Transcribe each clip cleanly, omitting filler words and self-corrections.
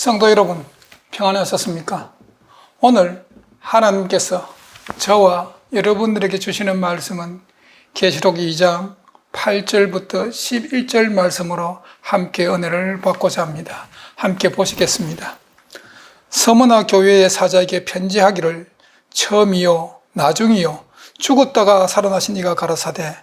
성도 여러분, 평안하셨습니까? 오늘 하나님께서 저와 여러분들에게 주시는 말씀은 계시록 2장 8절부터 11절 말씀으로 함께 은혜를 받고자 합니다. 함께 보시겠습니다. 서머나 교회의 사자에게 편지하기를 처음이요 나중이요 죽었다가 살아나신 이가 가라사대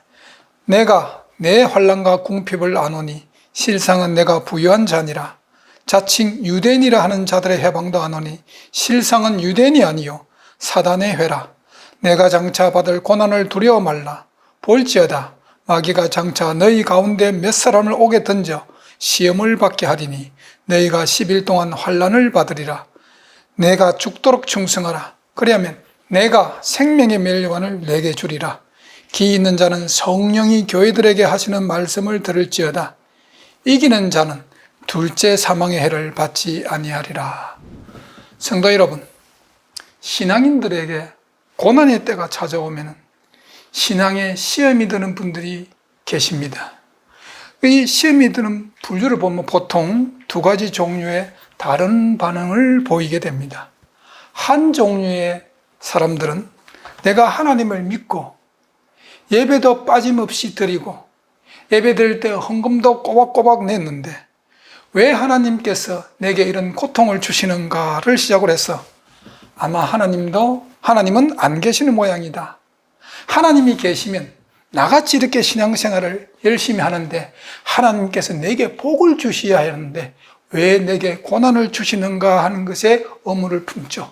내가 내 환난과 궁핍을 아노니 실상은 내가 부유한 자니라. 자칭 유대인이라 하는 자들의 해방도 아노니 실상은 유대인이 아니요 사단의 회라. 내가 장차 받을 고난을 두려워 말라. 볼지어다 마귀가 장차 너희 가운데 몇 사람을 옥에 던져 시험을 받게 하리니 너희가 10일 동안 환난을 받으리라. 내가 죽도록 충성하라. 그리하면 내가 생명의 멸관을 내게 주리라. 기 있는 자는 성령이 교회들에게 하시는 말씀을 들을지어다. 이기는 자는 둘째 사망의 해를 받지 아니하리라. 성도 여러분, 신앙인들에게 고난의 때가 찾아오면 신앙에 시험이 드는 분들이 계십니다. 이 시험이 드는 분류를 보면 보통 두 가지 종류의 다른 반응을 보이게 됩니다. 한 종류의 사람들은 내가 하나님을 믿고 예배도 빠짐없이 드리고 예배 드릴 때 헌금도 꼬박꼬박 냈는데 왜 하나님께서 내게 이런 고통을 주시는가를 시작을 해서 아마 하나님은 안 계시는 모양이다. 하나님이 계시면 나같이 이렇게 신앙생활을 열심히 하는데 하나님께서 내게 복을 주셔야 하는데 왜 내게 고난을 주시는가 하는 것에 의문을 품죠.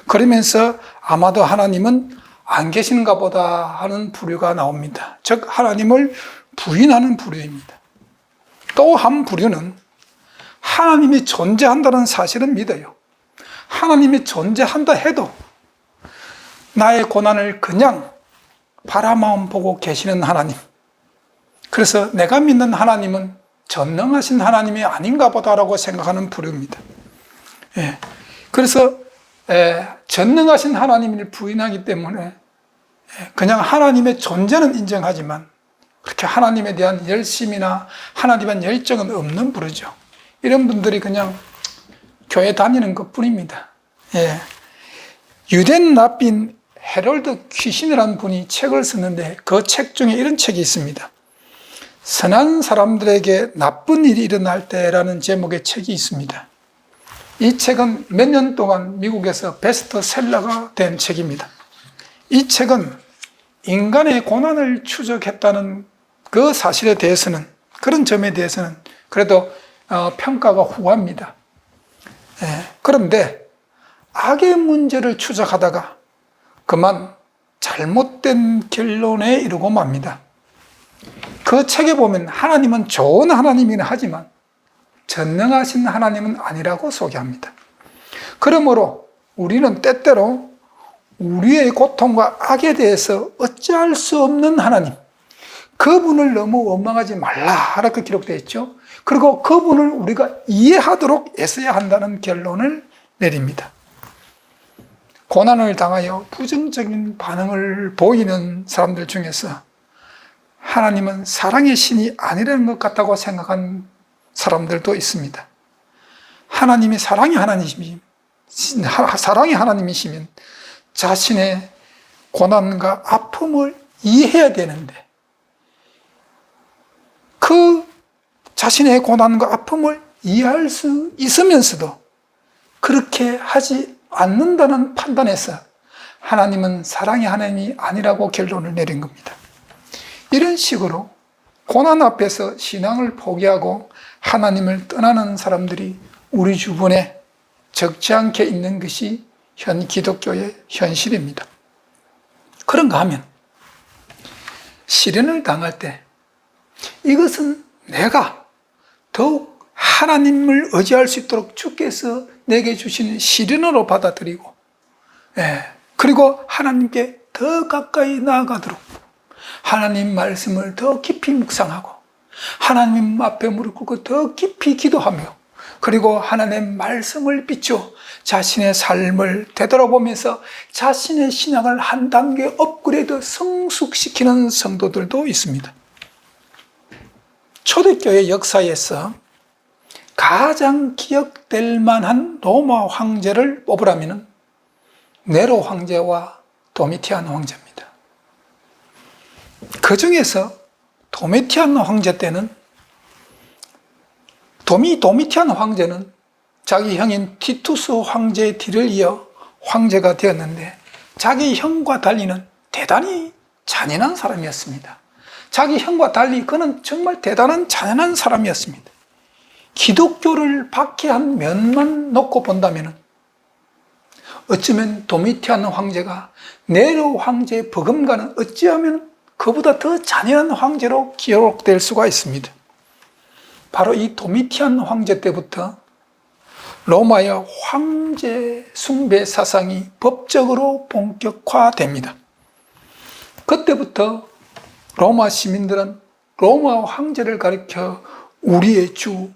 그러면서 아마도 하나님은 안 계시는가 보다 하는 부류가 나옵니다. 즉 하나님을 부인하는 부류입니다. 또 한 부류는 하나님이 존재한다는 사실을 믿어요. 하나님이 존재한다 해도 나의 고난을 그냥 바라만 보고 계시는 하나님. 그래서 내가 믿는 하나님은 전능하신 하나님이 아닌가 보다라고 생각하는 부류입니다. 그래서 전능하신 하나님을 부인하기 때문에 그냥 하나님의 존재는 인정하지만 그렇게 하나님에 대한 열심이나 하나님에 대한 열정은 없는 부류죠. 이런 분들이 그냥 교회 다니는 것 뿐입니다. 유대인 랍빈 헤롤드 퀴신이라는 분이 책을 썼는데 그 책 중에 이런 책이 있습니다. 선한 사람들에게 나쁜 일이 일어날 때라는 제목의 책이 있습니다. 이 책은 몇 년 동안 미국에서 베스트셀러가 된 책입니다. 이 책은 인간의 고난을 추적했다는 그 사실에 대해서는, 그런 점에 대해서는 그래도 평가가 후합니다. 그런데 악의 문제를 추적하다가 그만 잘못된 결론에 이르고 맙니다. 그 책에 보면 하나님은 좋은 하나님이긴 하지만 전능하신 하나님은 아니라고 소개합니다. 그러므로 우리는 때때로 우리의 고통과 악에 대해서 어찌할 수 없는 하나님, 그분을 너무 원망하지 말라 이렇게 기록되어 있죠. 그리고 그분을 우리가 이해하도록 애써야 한다는 결론을 내립니다. 고난을 당하여 부정적인 반응을 보이는 사람들 중에서 하나님은 사랑의 신이 아니라는 것 같다고 생각한 사람들도 있습니다. 하나님이 사랑의 하나님이시면 자신의 고난과 아픔을 이해해야 되는데 그 자신의 고난과 아픔을 이해할 수 있으면서도 그렇게 하지 않는다는 판단에서 하나님은 사랑의 하나님이 아니라고 결론을 내린 겁니다. 이런 식으로 고난 앞에서 신앙을 포기하고 하나님을 떠나는 사람들이 우리 주변에 적지 않게 있는 것이 현 기독교의 현실입니다. 그런가 하면 시련을 당할 때 이것은 내가 더욱 하나님을 의지할 수 있도록 주께서 내게 주시는 시련으로 받아들이고 그리고 하나님께 더 가까이 나아가도록 하나님 말씀을 더 깊이 묵상하고 하나님 앞에 무릎 꿇고 더 깊이 기도하며 그리고 하나님의 말씀을 비추어 자신의 삶을 되돌아보면서 자신의 신앙을 한 단계 업그레이드 성숙시키는 성도들도 있습니다. 초대교회 역사에서 가장 기억될 만한 로마 황제를 뽑으라면 네로 황제와 도미티안 황제입니다. 그 중에서 도미티안 황제 때는 도미티안 황제는 자기 형인 티투스 황제의 뒤를 이어 황제가 되었는데 자기 형과 달리는 대단히 잔인한 사람이었습니다. 자기 형과 달리 그는 정말 대단한 잔인한 사람이었습니다. 기독교를 박해한 면만 놓고 본다면 어쩌면 도미티안 황제가 네로 황제의 버금가는 어찌하면 그보다 더 잔인한 황제로 기록될 수가 있습니다. 바로 이 도미티안 황제 때부터 로마의 황제 숭배 사상이 법적으로 본격화됩니다. 그때부터 로마 시민들은 로마 황제를 가리켜 우리의 주,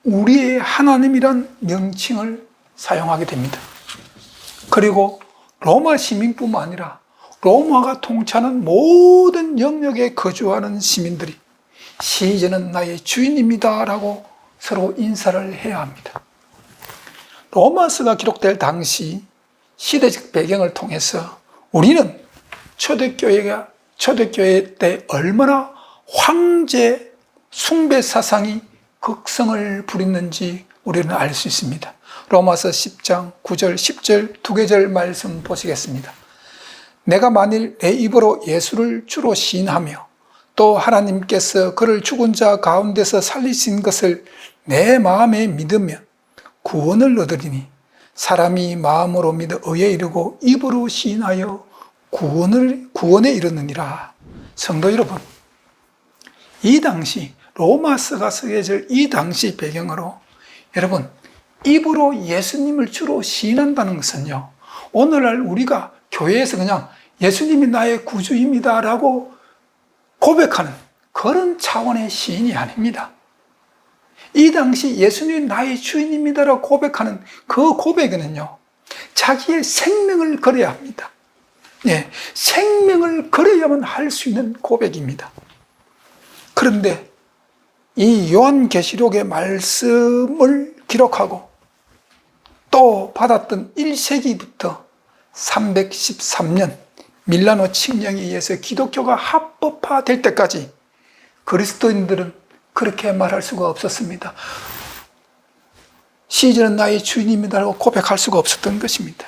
우리의 하나님이란 명칭을 사용하게 됩니다. 그리고 로마 시민뿐만 아니라 로마가 통치하는 모든 영역에 거주하는 시민들이 시저는 나의 주인입니다 라고 서로 인사를 해야 합니다. 로마서가 기록될 당시 시대적 배경을 통해서 우리는 초대교회 때 얼마나 황제 숭배 사상이 극성을 부렸는지 우리는 알 수 있습니다. 로마서 10장 9절 10절 두 계절 말씀 보시겠습니다. 내가 만일 내 입으로 예수를 주로 시인하며 또 하나님께서 그를 죽은 자 가운데서 살리신 것을 내 마음에 믿으면 구원을 얻으리니 사람이 마음으로 믿어 의에 이르고 입으로 시인하여 구원에 이르느니라. 성도 여러분, 이 당시 로마서가 쓰여질 이 당시 배경으로 여러분 입으로 예수님을 주로 시인한다는 것은요, 오늘날 우리가 교회에서 그냥 예수님이 나의 구주입니다 라고 고백하는 그런 차원의 시인이 아닙니다. 이 당시 예수님이 나의 주인입니다 라고 고백하는 그 고백에는요, 자기의 생명을 걸어야 합니다. 네, 생명을 걸어야만 할 수 있는 고백입니다. 그런데 이 요한계시록의 말씀을 기록하고 또 받았던 1세기부터 313년 밀라노 칙령에 의해서 기독교가 합법화될 때까지 그리스도인들은 그렇게 말할 수가 없었습니다. 시저는 나의 주인입니다 라고 고백할 수가 없었던 것입니다.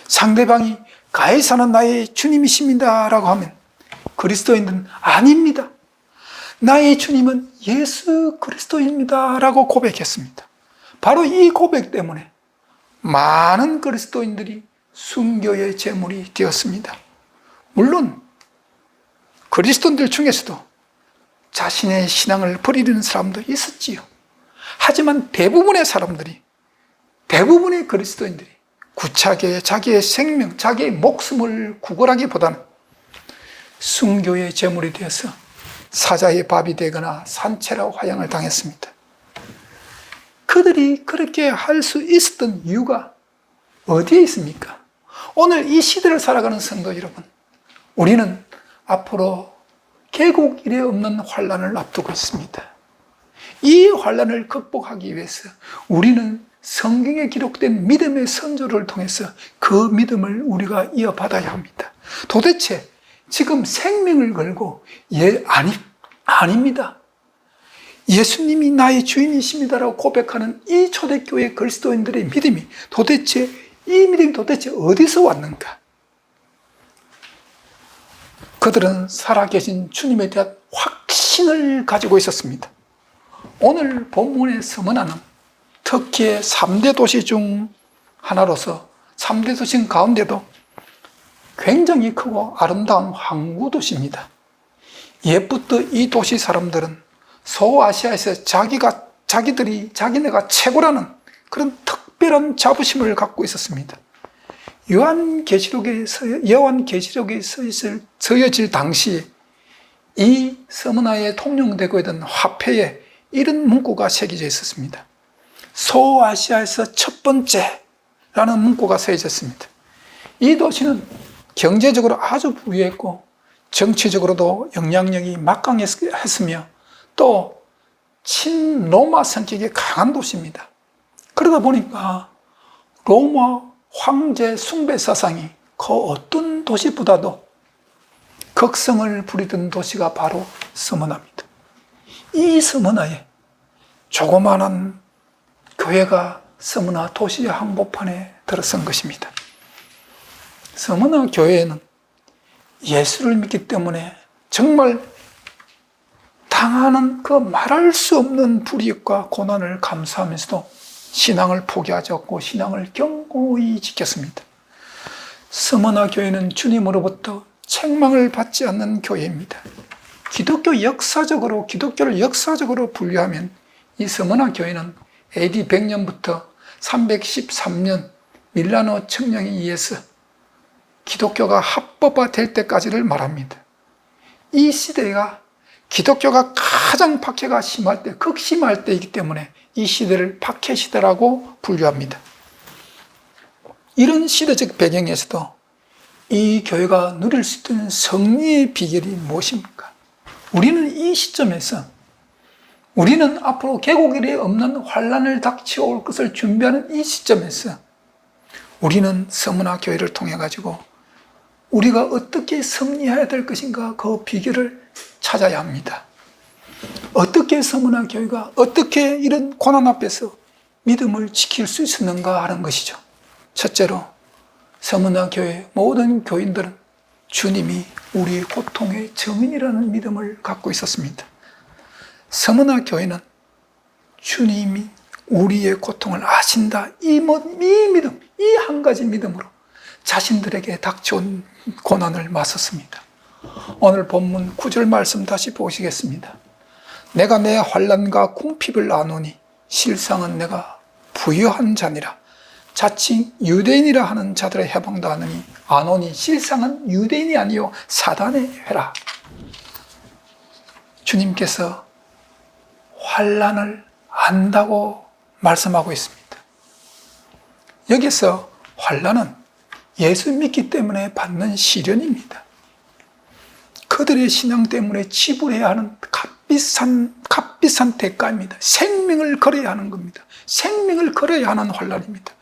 상대방이 가이사는 나의 주님이십니다 라고 하면 그리스도인들은 아닙니다, 나의 주님은 예수 그리스도입니다 라고 고백했습니다. 바로 이 고백 때문에 많은 그리스도인들이 순교의 제물이 되었습니다. 물론 그리스도인들 중에서도 자신의 신앙을 버리는 사람도 있었지요. 하지만 대부분의 그리스도인들이 구차하게 자기의 생명, 자기의 목숨을 구걸하기보다는 순교의 제물이 되어서 사자의 밥이 되거나 산채라 화형을 당했습니다. 그들이 그렇게 할 수 있었던 이유가 어디에 있습니까? 오늘 이 시대를 살아가는 성도 여러분, 우리는 앞으로 계곡 이래 없는 환난을 앞두고 있습니다. 이 환난을 극복하기 위해서 우리는 성경에 기록된 믿음의 선조를 통해서 그 믿음을 우리가 이어받아야 합니다. 도대체 지금 생명을 걸고 아닙니다, 예수님이 나의 주인이십니다라고 고백하는 이 초대교회 그리스도인들의 믿음이 도대체 어디서 왔는가? 그들은 살아계신 주님에 대한 확신을 가지고 있었습니다. 오늘 본문의 서문화는 터키의 3대 도시 중 하나로서 3대 도시 가운데도 굉장히 크고 아름다운 항구 도시입니다. 옛부터 이 도시 사람들은 소아시아에서 자기네가 최고라는 그런 특별한 자부심을 갖고 있었습니다. 요한계시록에 서여질 당시에 이 서문화에 통용되고 있던 화폐에 이런 문구가 새겨져 있었습니다. 소아시아에서 첫 번째라는 문구가 새겨졌습니다. 이 도시는 경제적으로 아주 부유했고 정치적으로도 영향력이 막강했으며 또 친로마 성격이 강한 도시입니다. 그러다 보니까 로마 황제 숭배 사상이 그 어떤 도시보다도 극성을 부리던 도시가 바로 스무나입니다. 이 스무나에 조그마한 교회가 스무나 도시 한복판에 들어선 것입니다. 스무나 교회에는 예수를 믿기 때문에 정말 당하는 그 말할 수 없는 불이익과 고난을 감수하면서도 신앙을 포기하지 않고 신앙을 견고히 지켰습니다. 스무나 교회는 주님으로부터 책망을 받지 않는 교회입니다. 기독교를 역사적으로 분류하면 이 스무나 교회는 AD 100년부터 313년 밀라노 청령에 의해서 기독교가 합법화될 때까지를 말합니다. 이 시대가 기독교가 가장 박해가 심할 때, 극심할 때이기 때문에 이 시대를 박해 시대라고 분류합니다. 이런 시대적 배경에서도 이 교회가 누릴 수 있는 승리의 비결이 무엇입니까? 우리는 이 시점에서 우리는 앞으로 개국일에 없는 환란을 닥쳐올 것을 준비하는 이 시점에서 우리는 스무나 교회를 통해 가지고 우리가 어떻게 승리해야 될 것인가 그 비결을 찾아야 합니다. 어떻게 스무나 교회가 어떻게 이런 고난 앞에서 믿음을 지킬 수 있었는가 하는 것이죠. 첫째로 스무나 교회 모든 교인들은 주님이 우리의 고통의 증인이라는 믿음을 갖고 있었습니다. 스무나 교회는 주님이 우리의 고통을 아신다 이 믿음, 이 한 가지 믿음으로 자신들에게 닥쳐온 고난을 맞섰습니다. 오늘 본문 9절 말씀 다시 보시겠습니다. 내가 내 환난과 궁핍을 아노니 실상은 내가 부유한 자니라. 자칭 유대인이라 하는 자들의 해방도 아노니 실상은 유대인이 아니요 사단의 회라. 주님께서 환난을 안다고 말씀하고 있습니다. 여기서 환난은 예수 믿기 때문에 받는 시련입니다. 그들의 신앙 때문에 지불해야 하는 값비싼 대가입니다. 생명을 걸어야 하는 겁니다. 생명을 걸어야 하는 환난입니다.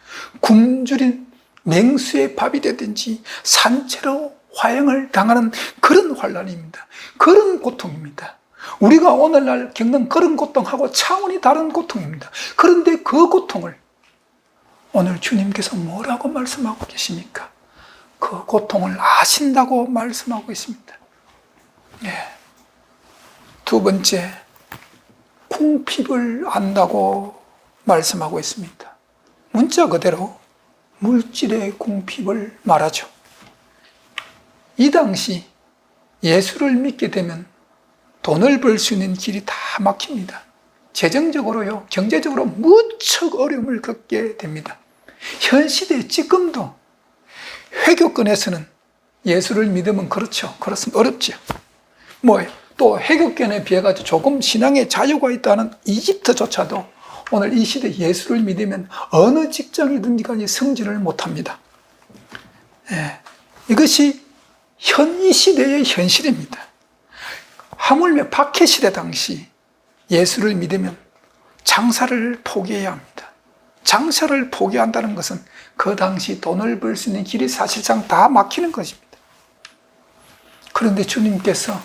굶주린 맹수의 밥이 되든지 산채로 화형을 당하는 그런 환난입니다. 그런 고통입니다. 우리가 오늘날 겪는 그런 고통하고 차원이 다른 고통입니다. 그런데 그 고통을 오늘 주님께서 뭐라고 말씀하고 계십니까? 그 고통을 아신다고 말씀하고 있습니다. 네. 두 번째, 궁핍을 안다고 말씀하고 있습니다. 문자 그대로 물질의 궁핍을 말하죠. 이 당시 예수를 믿게 되면 돈을 벌 수 있는 길이 다 막힙니다. 재정적으로요, 경제적으로 무척 어려움을 겪게 됩니다. 현 시대 지금도 회교권에서는 예수를 믿으면 그렇습니다. 어렵죠. 또 회교권에 비해 가지고 조금 신앙의 자유가 있다는 이집트조차도 오늘 이 시대 예수를 믿으면 어느 직장이든지 간에 성질을 못합니다. 이것이 이 시대의 현실입니다. 하물며 박해시대 당시 예수를 믿으면 장사를 포기해야 합니다. 장사를 포기한다는 것은 그 당시 돈을 벌 수 있는 길이 사실상 다 막히는 것입니다. 그런데 주님께서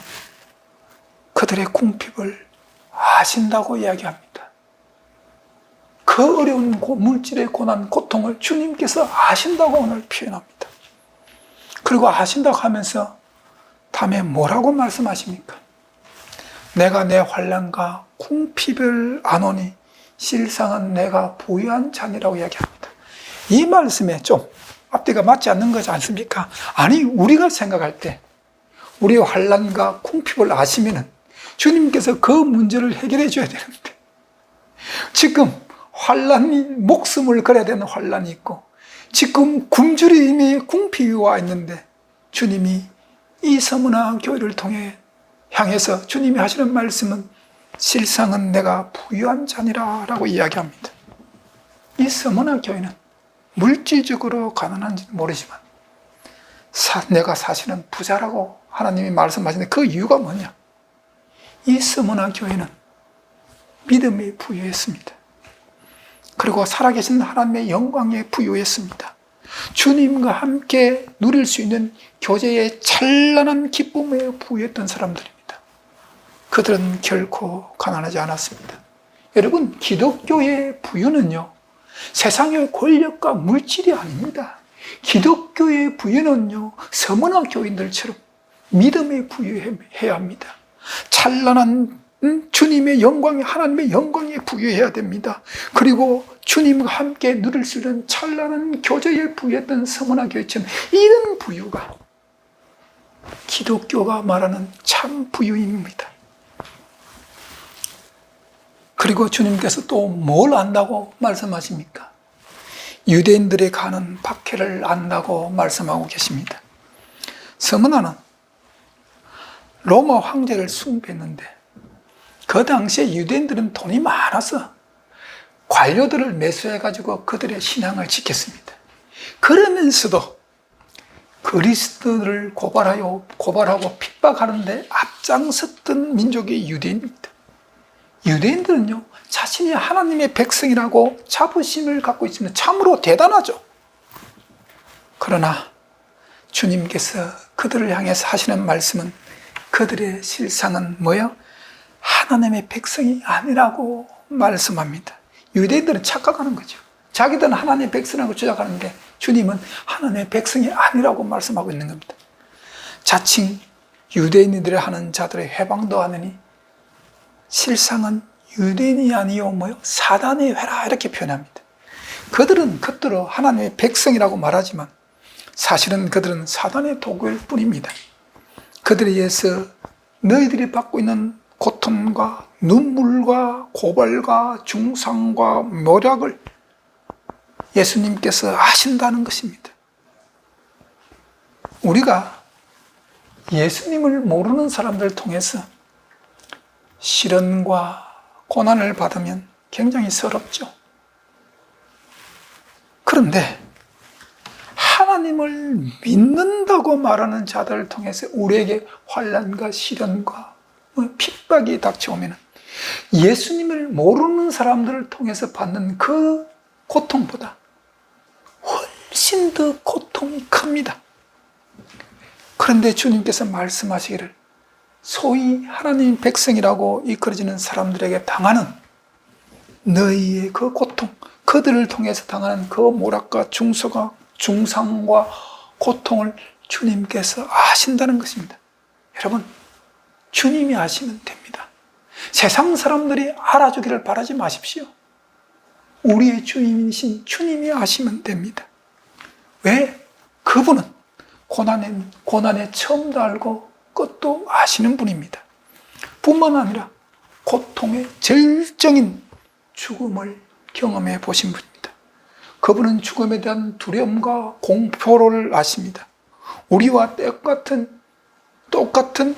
그들의 궁핍을 아신다고 이야기합니다. 그 어려운 물질의 고난, 고통을 주님께서 아신다고 오늘 표현합니다. 그리고 아신다고 하면서 다음에 뭐라고 말씀하십니까? 내가 내 환난과 궁핍을 아노니 실상은 내가 부유한 자니라고 이야기합니다. 이 말씀에 좀 앞뒤가 맞지 않는 거지 않습니까? 아니, 우리가 생각할 때 우리의 환난과 궁핍을 아시면은 주님께서 그 문제를 해결해 줘야 되는데 지금 환난이 목숨을 걸어야 되는 환난이 있고 지금 굶주림의 궁핍이 와 있는데 주님이 이 서문화 교회를 통해 향해서 주님이 하시는 말씀은 실상은 내가 부유한 자니라 라고 이야기합니다. 이 서문화 교회는 물질적으로 가난한지는 모르지만 내가 사실은 부자라고 하나님이 말씀하시는데 그 이유가 뭐냐? 이 서문화 교회는 믿음에 부유했습니다. 그리고 살아계신 하나님의 영광에 부유했습니다. 주님과 함께 누릴 수 있는 교제의 찬란한 기쁨에 부유했던 사람들입니다. 그들은 결코 가난하지 않았습니다. 여러분, 기독교의 부유는요, 세상의 권력과 물질이 아닙니다. 기독교의 부유는요, 서머나 교인들처럼 믿음에 부유해야 합니다. 찬란한 주님의 영광에, 하나님의 영광에 부유해야 됩니다. 그리고 주님과 함께 누릴 수 있는 찬란한 교제에 부유했던 서머나 교회처럼 이런 부유가 기독교가 말하는 참 부유입니다. 그리고 주님께서 또 뭘 안다고 말씀하십니까? 유대인들의 가는 박해를 안다고 말씀하고 계십니다. 서머나는 로마 황제를 숭배했는데 그 당시에 유대인들은 돈이 많아서 관료들을 매수해가지고 그들의 신앙을 지켰습니다. 그러면서도 그리스도를 고발하고 핍박하는데 앞장섰던 민족이 유대인입니다. 유대인들은요, 자신이 하나님의 백성이라고 자부심을 갖고 있으면 참으로 대단하죠. 그러나 주님께서 그들을 향해서 하시는 말씀은 그들의 실상은 뭐예요? 하나님의 백성이 아니라고 말씀합니다. 유대인들은 착각하는 거죠. 자기들은 하나님의 백성이라고 주장하는데 주님은 하나님의 백성이 아니라고 말씀하고 있는 겁니다. 자칭 유대인들이 하는 자들의 해방도 하느니 실상은 유대인이 아니요 뭐요? 사단의 회라 이렇게 표현합니다. 그들은 겉으로 하나님의 백성이라고 말하지만 사실은 그들은 사단의 도구일 뿐입니다. 그들에 의해서 너희들이 받고 있는 고통과 눈물과 고발과 중상과 모략을 예수님께서 아신다는 것입니다. 우리가 예수님을 모르는 사람들을 통해서 시련과 고난을 받으면 굉장히 서럽죠. 그런데 하나님을 믿는다고 말하는 자들을 통해서 우리에게 환난과 시련과 핍박이 닥쳐오면 예수님을 모르는 사람들을 통해서 받는 그 고통보다 훨씬 더 고통이 큽니다. 그런데 주님께서 말씀하시기를 소위 하나님 백성이라고 이끌어지는 사람들에게 당하는 너희의 그 고통, 그들을 통해서 당하는 그 모락과 중상과 고통을 주님께서 아신다는 것입니다. 여러분, 주님이 아시면 됩니다. 세상 사람들이 알아주기를 바라지 마십시오. 우리의 주님이신 주님이 아시면 됩니다. 왜? 그분은 고난에 처음도 알고 끝도 아시는 분입니다. 뿐만 아니라 고통의 절정인 죽음을 경험해 보신 분입니다. 그분은 죽음에 대한 두려움과 공포를 아십니다. 우리와 똑같은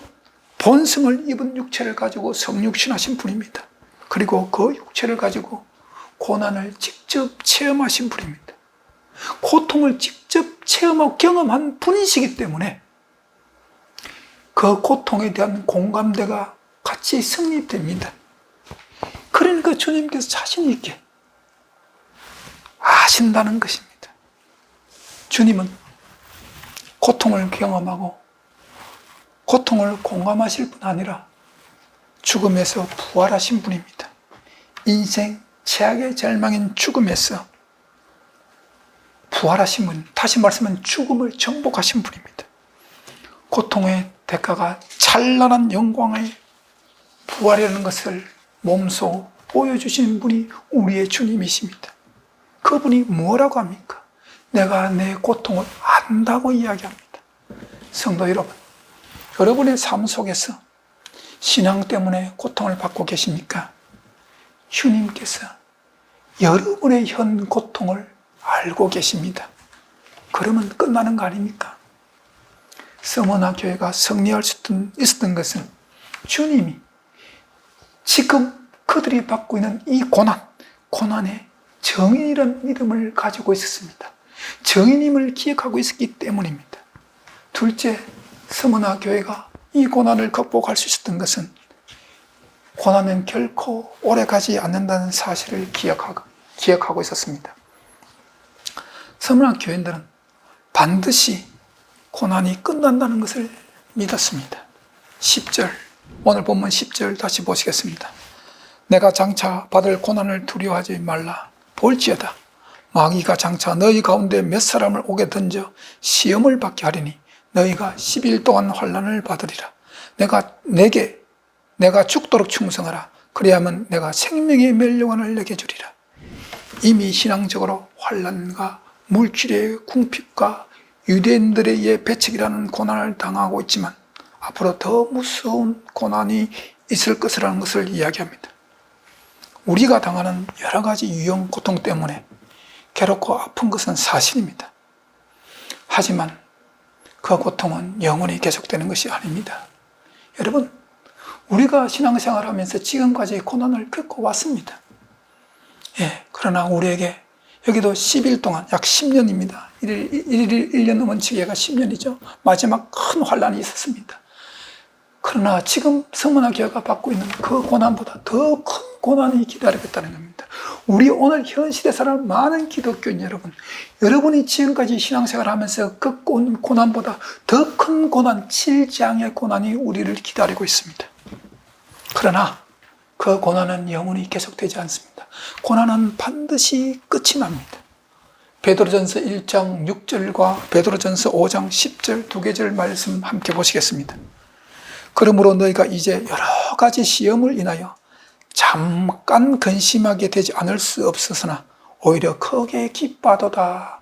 본성을 입은 육체를 가지고 성육신하신 분입니다. 그리고 그 육체를 가지고 고난을 직접 체험하신 분입니다. 고통을 직접 체험하고 경험한 분이시기 때문에 그 고통에 대한 공감대가 같이 성립됩니다. 그러니까 주님께서 자신 있게 아신다는 것입니다. 주님은 고통을 경험하고 고통을 공감하실 뿐 아니라 죽음에서 부활하신 분입니다. 인생 최악의 절망인 죽음에서 부활하신 분, 다시 말씀하면 죽음을 정복하신 분입니다. 고통의 대가가 찬란한 영광의 부활이라는 것을 몸소 보여주신 분이 우리의 주님이십니다. 그분이 뭐라고 합니까? 내가 내 고통을 안다고 이야기합니다. 성도 여러분, 여러분의 삶 속에서 신앙 때문에 고통을 받고 계십니까? 주님께서 여러분의 현 고통을 알고 계십니다. 그러면 끝나는 거 아닙니까? 서머나 교회가 승리할 수 있었던 것은 주님이 지금 그들이 받고 있는 이 고난에 정인이라는 믿음을 가지고 있었습니다. 정인임을 기억하고 있었기 때문입니다. 둘째, 서머나 교회가 이 고난을 극복할 수 있었던 것은 고난은 결코 오래 가지 않는다는 사실을 기억하고 있었습니다. 서문학 교인들은 반드시 고난이 끝난다는 것을 믿었습니다. 10절, 오늘 본문 10절 다시 보시겠습니다. 내가 장차 받을 고난을 두려워하지 말라. 볼지어다 마귀가 장차 너희 가운데 몇 사람을 오게 던져 시험을 받게 하리니 너희가 10일 동안 환난을 받으리라. 내가 죽도록 충성하라. 그리하면 내가 생명의 멸류관을 내게 주리라. 이미 신앙적으로 환난과 물질의 궁핍과 유대인들에 의해 배척이라는 고난을 당하고 있지만 앞으로 더 무서운 고난이 있을 것이라는 것을 이야기합니다. 우리가 당하는 여러 가지 유형 고통 때문에 괴롭고 아픈 것은 사실입니다. 하지만 그 고통은 영원히 계속되는 것이 아닙니다. 여러분, 우리가 신앙생활을 하면서 지금까지 고난을 겪고 왔습니다. 그러나 우리에게 여기도 10일 동안 약 10년입니다. 1년 넘은 지기가 10년이죠. 마지막 큰 환난이 있었습니다. 그러나 지금 서문화 교회가 받고 있는 그 고난보다 더 큰 고난이 기다리겠다는 겁니다. 우리 오늘 현 시대 사람 많은 기독교인 여러분, 여러분이 지금까지 신앙생활을 하면서 겪은 고난보다 더 큰 고난, 7장의 고난이 우리를 기다리고 있습니다. 그러나 그 고난은 영원히 계속되지 않습니다. 고난은 반드시 끝이 납니다. 베드로전서 1장 6절과 베드로전서 5장 10절 두 계절 말씀 함께 보시겠습니다. 그러므로 너희가 이제 여러 가지 시험을 인하여 잠깐 근심하게 되지 않을 수 없으나 오히려 크게 기뻐하도다.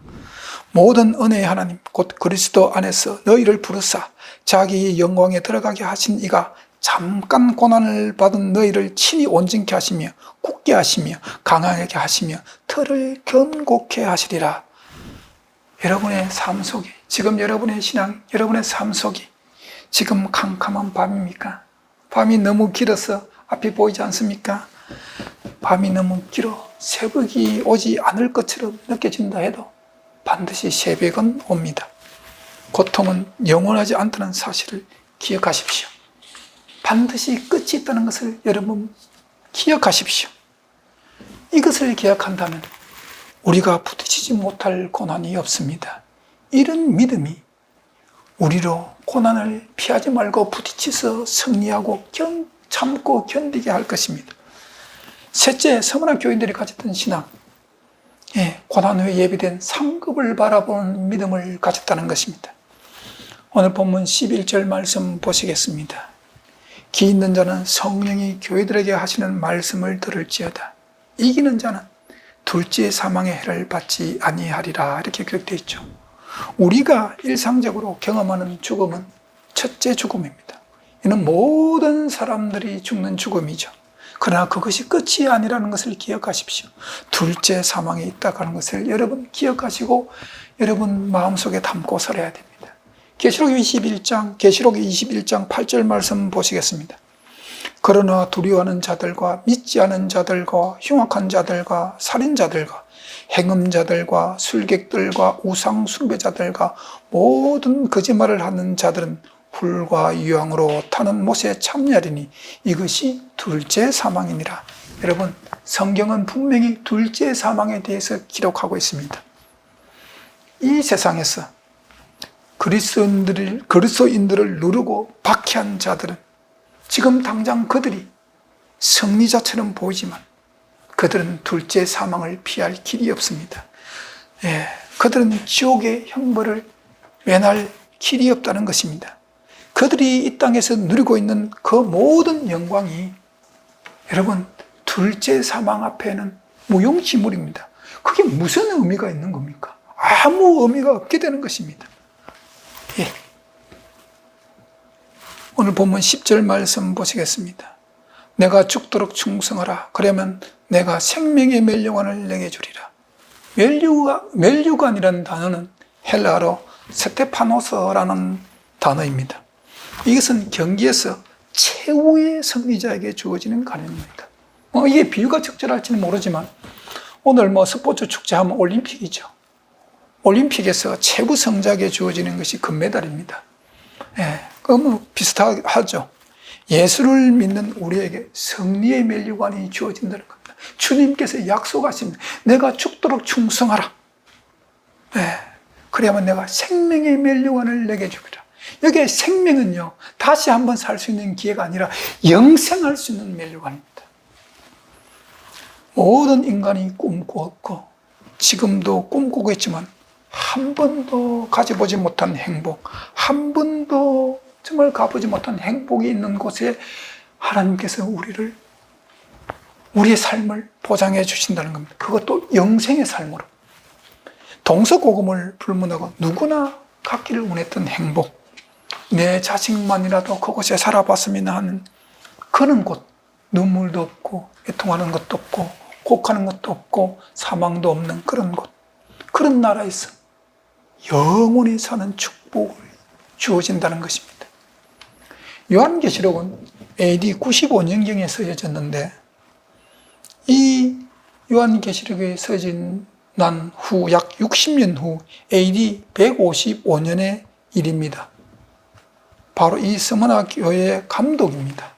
모든 은혜의 하나님 곧 그리스도 안에서 너희를 부르사 자기의 영광에 들어가게 하신 이가 잠깐 고난을 받은 너희를 친히 온전케 하시며 굳게 하시며 강하게 하시며 털을 견고케 하시리라. 여러분의 삶 속에, 지금 여러분의 신앙, 여러분의 삶 속에 지금 캄캄한 밤입니까? 밤이 너무 길어서 앞이 보이지 않습니까? 밤이 너무 길어 새벽이 오지 않을 것처럼 느껴진다 해도 반드시 새벽은 옵니다. 고통은 영원하지 않다는 사실을 기억하십시오. 반드시 끝이 있다는 것을 여러분 기억하십시오. 이것을 기억한다면 우리가 부딪히지 못할 고난이 없습니다. 이런 믿음이 우리로 고난을 피하지 말고 부딪혀서 승리하고 참고 견디게 할 것입니다. 셋째, 서문화 교인들이 가졌던 신앙, 고난 후에 예비된 상급을 바라보는 믿음을 가졌다는 것입니다. 오늘 본문 11절 말씀 보시겠습니다. 기 있는 자는 성령이 교회들에게 하시는 말씀을 들을지어다. 이기는 자는 둘째 사망의 해를 받지 아니하리라. 이렇게 기록되어 있죠. 우리가 일상적으로 경험하는 죽음은 첫째 죽음입니다. 이는 모든 사람들이 죽는 죽음이죠. 그러나 그것이 끝이 아니라는 것을 기억하십시오. 둘째 사망에 있다고 하는 것을 여러분 기억하시고 여러분 마음속에 담고 살아야 됩니다. 계시록 21장 8절 말씀 보시겠습니다. 그러나 두려워하는 자들과 믿지 않은 자들과 흉악한 자들과 살인자들과 행음자들과 술객들과 우상 숭배자들과 모든 거짓말을 하는 자들은 불과 유황으로 타는 못에 참여하리니 이것이 둘째 사망이니라. 여러분, 성경은 분명히 둘째 사망에 대해서 기록하고 있습니다. 이 세상에서 그리스도인들을 누르고 박해한 자들은 지금 당장 그들이 승리자처럼 보이지만 그들은 둘째 사망을 피할 길이 없습니다. 그들은 지옥의 형벌을 면할 길이 없다는 것입니다. 그들이 이 땅에서 누리고 있는 그 모든 영광이 여러분 둘째 사망 앞에는 무용지물입니다. 그게 무슨 의미가 있는 겁니까? 아무 의미가 없게 되는 것입니다. 오늘 본문 10절 말씀 보시겠습니다. 내가 죽도록 충성하라. 그러면 내가 생명의 멸류관을 내게 주리라. 멸류관이라는 단어는 헬라어로 스테파노스라는 단어입니다. 이것은 경기에서 최후의 승리자에게 주어지는 관용입니다. 이게 비유가 적절할지는 모르지만 오늘 스포츠 축제하면 올림픽이죠. 올림픽에서 최고 성적에 주어지는 것이 금메달입니다. 비슷하죠. 예수를 믿는 우리에게 승리의 면류관이 주어진다는 겁니다. 주님께서 약속하십니다. 내가 죽도록 충성하라. 네. 그래야만 내가 생명의 면류관을 내게 주리라. 여기에 생명은요, 다시 한번 살 수 있는 기회가 아니라 영생할 수 있는 면류관입니다. 모든 인간이 꿈꾸었고 지금도 꿈꾸고 있지만 한 번도 가져보지 못한 행복, 한 번도 정말 가보지 못한 행복이 있는 곳에 하나님께서 우리의 삶을 보장해 주신다는 겁니다. 그것도 영생의 삶으로. 동서고금을 불문하고 누구나 갖기를 원했던 행복, 내 자식만이라도 그곳에 살아봤으면 하는 그런 곳, 눈물도 없고 애통하는 것도 없고 곡하는 것도 없고 사망도 없는 그런 곳, 그런 나라에서 영원히 사는 축복을 주어진다는 것입니다. 요한계시록은 AD 95년경에 쓰여졌는데 이 요한계시록이 쓰여진 난 후 약 60년 후 AD 155년의 일입니다. 바로 이 스무나 교회의 감독입니다.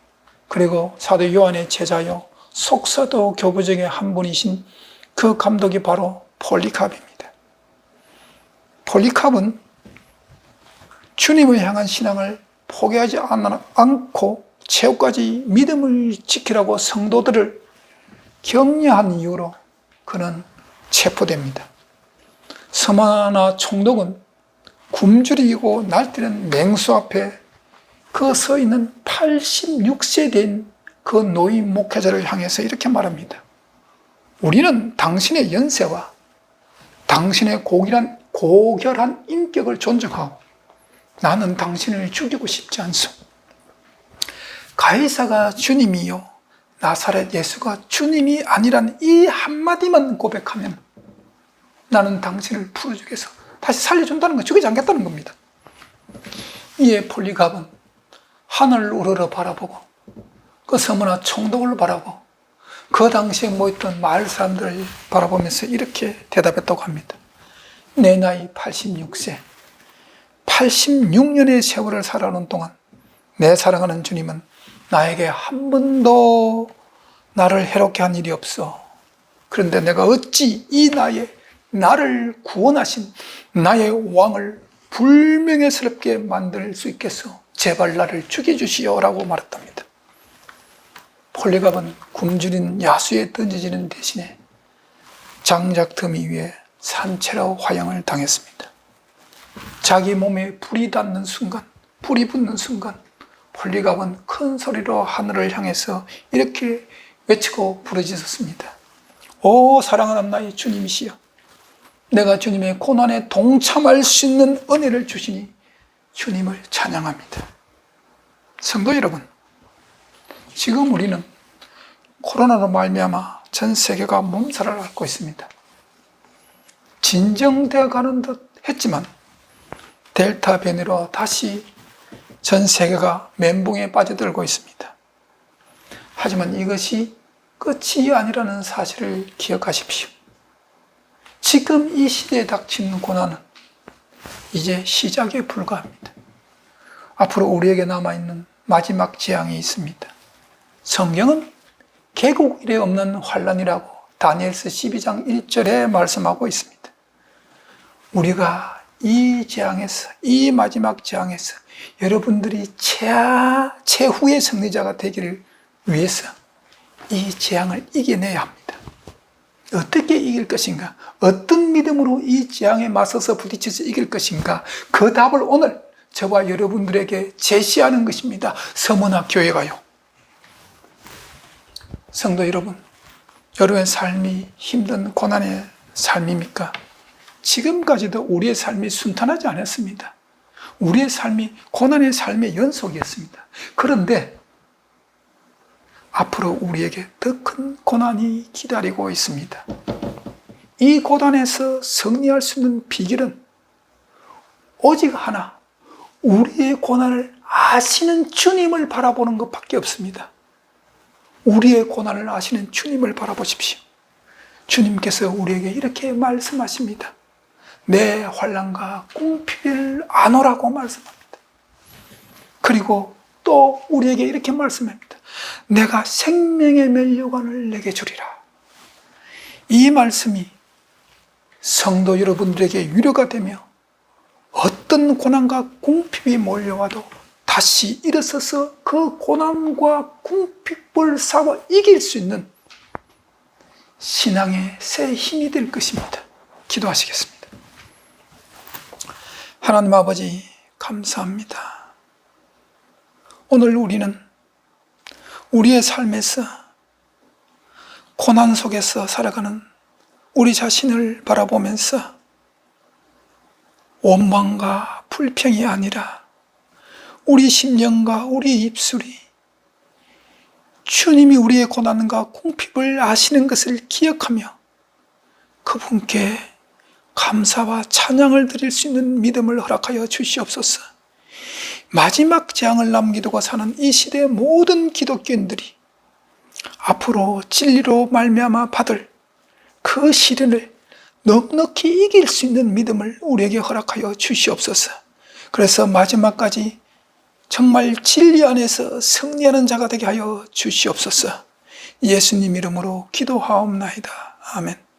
그리고 사도 요한의 제자요 속사도 교부 중에 한 분이신 그 감독이 바로 폴리캅입니다. 폴리캅은 주님을 향한 신앙을 포기하지 않고 최후까지 믿음을 지키라고 성도들을 격려한 이유로 그는 체포됩니다. 스무나 총독은 굶주리고 날뛰는 맹수 앞에 그 서 있는 86세 된 그 노인 목회자를 향해서 이렇게 말합니다. 우리는 당신의 연세와 당신의 고결한 인격을 존중하고 나는 당신을 죽이고 싶지 않소. 가이사가 주님이요 나사렛 예수가 주님이 아니란 이 한마디만 고백하면 나는 당신을 풀어주겠어. 다시 살려준다는 거, 죽이지 않겠다는 겁니다. 이에 폴리캅은 하늘을 우러러 바라보고 그 스무나 총독을 바라보고 그 당시에 모였던 마을 사람들을 바라보면서 이렇게 대답했다고 합니다. 내 나이 86세, 86년의 세월을 살아오는 동안 내 사랑하는 주님은 나에게 한 번도 나를 해롭게 한 일이 없어. 그런데 내가 어찌 이 나이에 나를 구원하신 나의 왕을 불명예스럽게 만들 수 있겠어? 제발 나를 죽여주시오 라고 말했답니다. 폴리캅은 굶주린 야수에 던져지는 대신에 장작 더미 위에 산채로 화형을 당했습니다. 자기 몸에 불이 닿는 순간, 불이 붙는 순간 폴리캅은 큰 소리로 하늘을 향해서 이렇게 외치고 부르짖었습니다. 오 사랑하는 나의 주님이시여, 내가 주님의 고난에 동참할 수 있는 은혜를 주시니 주님을 찬양합니다. 성도 여러분, 지금 우리는 코로나로 말미암아 전 세계가 몸살을 앓고 있습니다. 진정되어 가는 듯 했지만 델타 변이로 다시 전 세계가 멘붕에 빠져들고 있습니다. 하지만 이것이 끝이 아니라는 사실을 기억하십시오. 지금 이 시대에 닥친 고난은 이제 시작에 불과합니다. 앞으로 우리에게 남아있는 마지막 재앙이 있습니다. 성경은 개국 이래 없는 환란이라고 다니엘서 12장 1절에 말씀하고 있습니다. 우리가 이 재앙에서, 이 마지막 재앙에서 여러분들이 최후의 승리자가 되기를 위해서 이 재앙을 이겨내야 합니다. 어떻게 이길 것인가? 어떤 믿음으로 이 재앙에 맞서서 부딪혀서 이길 것인가? 그 답을 오늘 저와 여러분들에게 제시하는 것입니다. 서문화 교회가요. 성도 여러분, 여러분의 삶이 힘든 고난의 삶입니까? 지금까지도 우리의 삶이 순탄하지 않았습니다. 우리의 삶이 고난의 삶의 연속이었습니다. 그런데 앞으로 우리에게 더 큰 고난이 기다리고 있습니다. 이 고난에서 승리할 수 있는 비결은 오직 하나, 우리의 고난을 아시는 주님을 바라보는 것밖에 없습니다. 우리의 고난을 아시는 주님을 바라보십시오. 주님께서 우리에게 이렇게 말씀하십니다. 내 환난과 궁핍을 안오라고 말씀합니다. 그리고 또 우리에게 이렇게 말씀합니다. 내가 생명의 면류관을 내게 주리라. 이 말씀이 성도 여러분들에게 위로가 되며 어떤 고난과 궁핍이 몰려와도 다시 일어서서 그 고난과 궁핍을 싸워 이길 수 있는 신앙의 새 힘이 될 것입니다. 기도하시겠습니다. 하나님 아버지 감사합니다. 오늘 우리는 우리의 삶에서 고난 속에서 살아가는 우리 자신을 바라보면서 원망과 불평이 아니라 우리 심령과 우리 입술이 주님이 우리의 고난과 궁핍을 아시는 것을 기억하며 그분께 감사와 찬양을 드릴 수 있는 믿음을 허락하여 주시옵소서. 마지막 재앙을 남기두고 사는 이 시대의 모든 기독교인들이 앞으로 진리로 말미암아 받을 그 시련을 넉넉히 이길 수 있는 믿음을 우리에게 허락하여 주시옵소서. 그래서 마지막까지 정말 진리 안에서 승리하는 자가 되게 하여 주시옵소서. 예수님 이름으로 기도하옵나이다. 아멘.